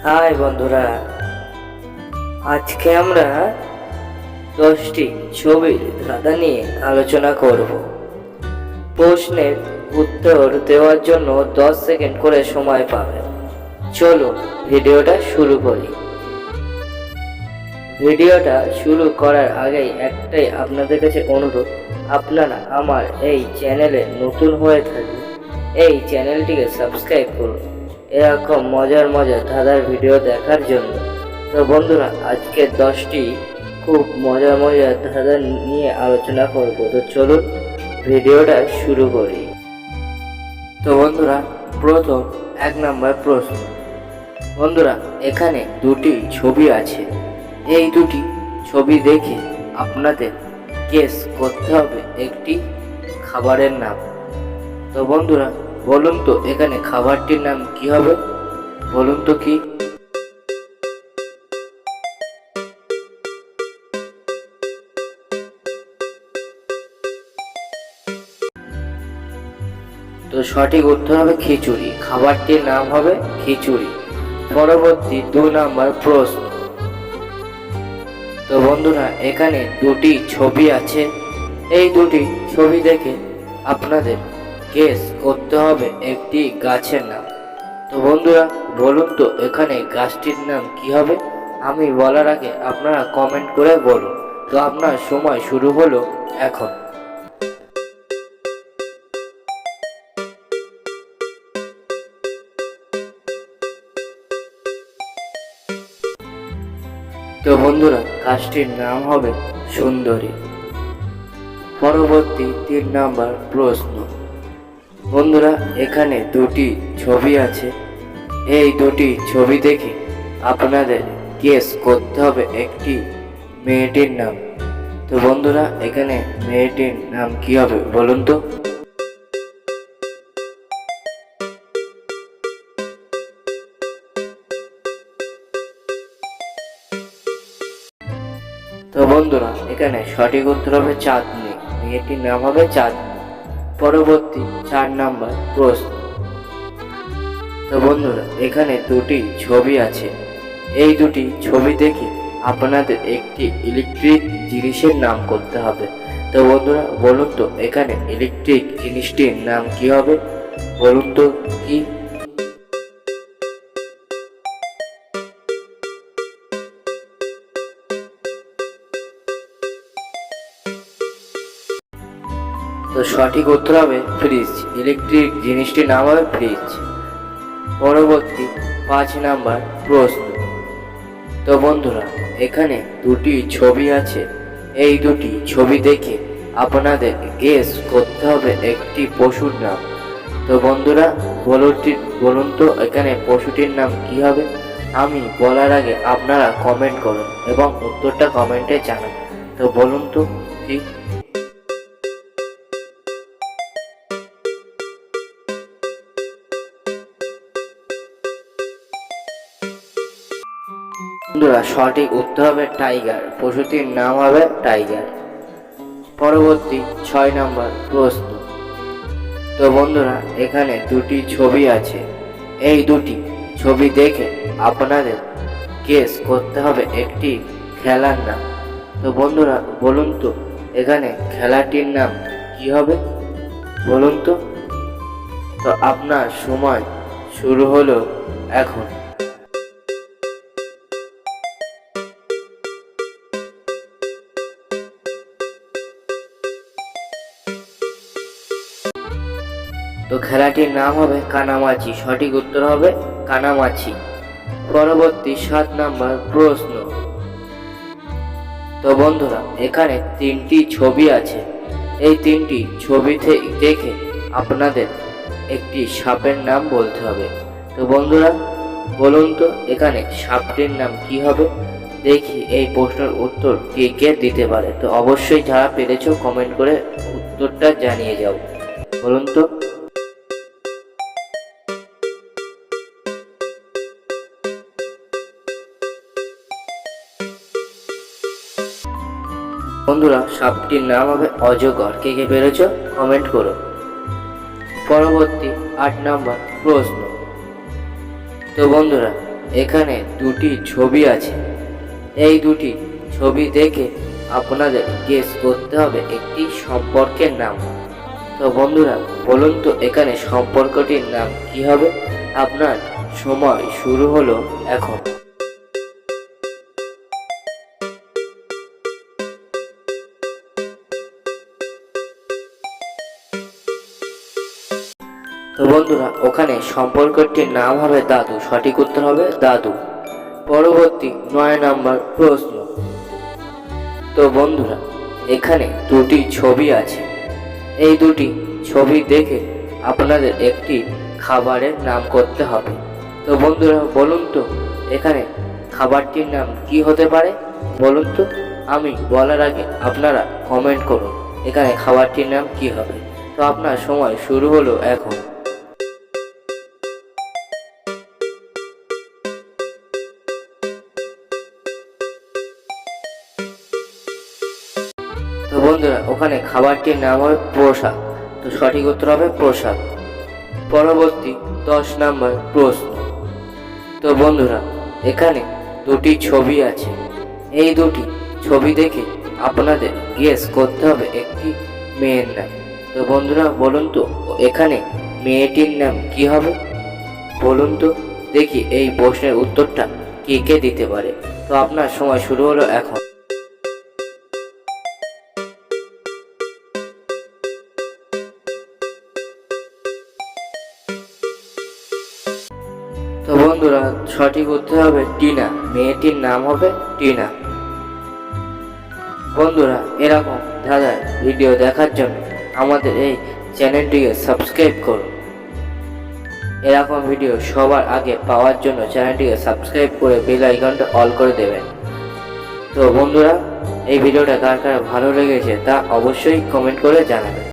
High বন্ধুরা, আজকে আমরা 10টি ছবির ধাঁধা নিয়ে আলোচনা করব। প্রশ্নের উত্তর দেওয়ার জন্য 10 সেকেন্ড করে সময় পাবেন। চলো ভিডিওটা শুরু করি। ভিডিওটা শুরু করার আগেই একটাই আপনাদের কাছে অনুরোধ, আপনারা আমার এই চ্যানেলে নতুন হয়ে থাকলে এই চ্যানেলটিকে সাবস্ক্রাইব করুন এরকম মজার ধাঁধার ভিডিও দেখার জন্য। তো বন্ধুরা, আজকে 10টি খুব মজার ধাঁধা নিয়ে আলোচনা করব। তো চলুন ভিডিওটা শুরু করি। তো বন্ধুরা, প্রথম 1 নম্বর প্রশ্ন। বন্ধুরা, এখানে দুটি ছবি আছে। এই দুটি ছবি দেখে আপনাদের গেস করতে হবে একটি খাবারের নাম। তো বন্ধুরা, বলুন তো এখানে খাবারটির নাম কি হবে? বলুন তো কি? তো সঠিক উত্তর হবে খিচুড়ি। খাবারটির নাম হবে খিচুড়ি। পরবর্তী 2 নম্বর প্রশ্ন। তো বন্ধুরা, এখানে দুটি ছবি আছে। এই দুটি ছবি দেখে আপনাদের গেস করতে হবে একটি গাছের নাম। তো বন্ধুরা, বলুন তো এখানে গাছটির নাম কি হবে? আমি বলার আগে আপনারা কমেন্ট করে বলুন। তো আপনার সময় শুরু হলো এখন। তো বন্ধুরা, গাছটির নাম হবে সুন্দরী। পরবর্তী 3 নম্বর প্রশ্ন। বন্ধুরা, এখানে দুটি ছবি আছে। এই দুটি ছবি দেখে আপনাদের গেস করতে হবে একটি মেয়েটির নাম। তো বন্ধুরা, এখানে মেয়েটির নাম কি হবে বলুন তো? তো বন্ধুরা, এখানে সঠিক উত্তর হবে চাঁদনি। মেয়েটির নাম হবে চাঁদনি। পরবর্তী 4 নম্বর প্রশ্ন। তো বন্ধুরা, এখানে দুটি ছবি আছে। এই দুটি ছবি দেখে আপনাদের একটি ইলেকট্রিক জিনিসের নাম করতে হবে। তো বন্ধুরা, বলুন তো এখানে ইলেকট্রিক জিনিসটির নাম কি হবে? বলুন তো কি? তো সঠিক উত্তর হবে ফ্রিজ। ইলেকট্রিক জিনিসটির নাম হবে ফ্রিজ। পরবর্তী 5 নম্বর প্রশ্ন। তো বন্ধুরা, এখানে দুটি ছবি আছে। এই দুটি ছবি দেখে আপনাদের গেস করতে হবে একটি পশুর নাম। তো বন্ধুরা, বলুন তো এখানে পশুটির নাম কি হবে? আমি বলার আগে আপনারা কমেন্ট করুন এবং উত্তরটা কমেন্টে জানান। তো বলুন তো কি? বন্ধুরা, সঠিক উত্তর হবে টাইগার। পশুটির নাম হবে টাইগার। পরবর্তী 6 নম্বর প্রশ্ন। তো বন্ধুরা, এখানে দুটি ছবি আছে। এই দুটি ছবি দেখে আপনাদের গেস করতে হবে একটি খেলার নাম। তো বন্ধুরা, বলুন তো এখানে খেলাটির নাম কি হবে? বলুন তো। তো আপনার সময় শুরু হলো এখন। তো খেলাটির নাম হবে কানামাছি। সঠিক উত্তর হবে কানামাছি। পরবর্তী 7 নম্বর প্রশ্ন। তো বন্ধুরা, এখানে 3টি ছবি আছে। এই 3টি ছবি দেখে আপনাদের একটি সাপের নাম বলতে হবে। তো বন্ধুরা, বলুন তো এখানে সাপটির নাম কি হবে? দেখি এই প্রশ্নের উত্তর কে কে দিতে পারে। তো অবশ্যই যারা পেরেছো কমেন্ট করে উত্তরটা জানিয়ে যাও। বলুন তো। বন্ধুরা, সাপটির নাম হবে অজগর। কে কে পেরেছো কমেন্ট করো। পরবর্তী 8 নম্বর প্রশ্ন। তো বন্ধুরা, এখানে দুটি ছবি আছে। এই দুটি ছবি দেখে আপনাদের গেস করতে হবে একটি সম্পর্কের নাম। তো বন্ধুরা বলুন তো এখানে সম্পর্কটির নাম কি হবে? আপনার সময় শুরু হলো এখন। তো বন্ধুরা ওখানে সম্পর্কটির নাম হবে দাদু। সঠিক উত্তর হবে দাদু। পরবর্তী 9 নম্বর প্রশ্ন। তো বন্ধুরা এখানে দুটি ছবি আছে। এই দুটি ছবি দেখে আপনাদের একটি খাবারের নাম করতে হবে। তো বন্ধুরা বলুন তো এখানে খাবারটির নাম কি হতে পারে? বলুন তো, আমি বলার আগে আপনারা কমেন্ট করুন এখানে খাবারটির নাম কি হবে। তো আপনার সময় শুরু হলো এখন। তো বন্ধুরা ওখানে খাবারটির নাম হবে প্রসাদ। তো সঠিক উত্তর হবে প্রসাদ। পরবর্তী 10 নম্বর প্রশ্ন। তো বন্ধুরা এখানে দুটি ছবি আছে। এই দুটি ছবি দেখে আপনাদের গেস করতে হবে একটি মেয়ের নাম। তো বন্ধুরা বলুন তো এখানে মেয়েটির নাম কি হবে? বলুন তো দেখি এই প্রশ্নের উত্তরটা কে কে দিতে পারে। তো আপনার সময় শুরু হলো এখন। তো বন্ধুরা সঠিক উত্তর হবে টিনা। মেয়েটির নাম হবে টিনা। বন্ধুরা এরকম ধাঁধার ভিডিও দেখার জন্য আমাদের এই চ্যানেলটিকে সাবস্ক্রাইব করুন। এরকম ভিডিও সবার আগে পাওয়ার জন্য চ্যানেলটিকে সাবস্ক্রাইব করে বেল আইকনটা অল করে দেবেন। তো বন্ধুরা এই ভিডিওটা কার কার ভালো লেগেছে তা অবশ্যই কমেন্ট করে জানাবেন।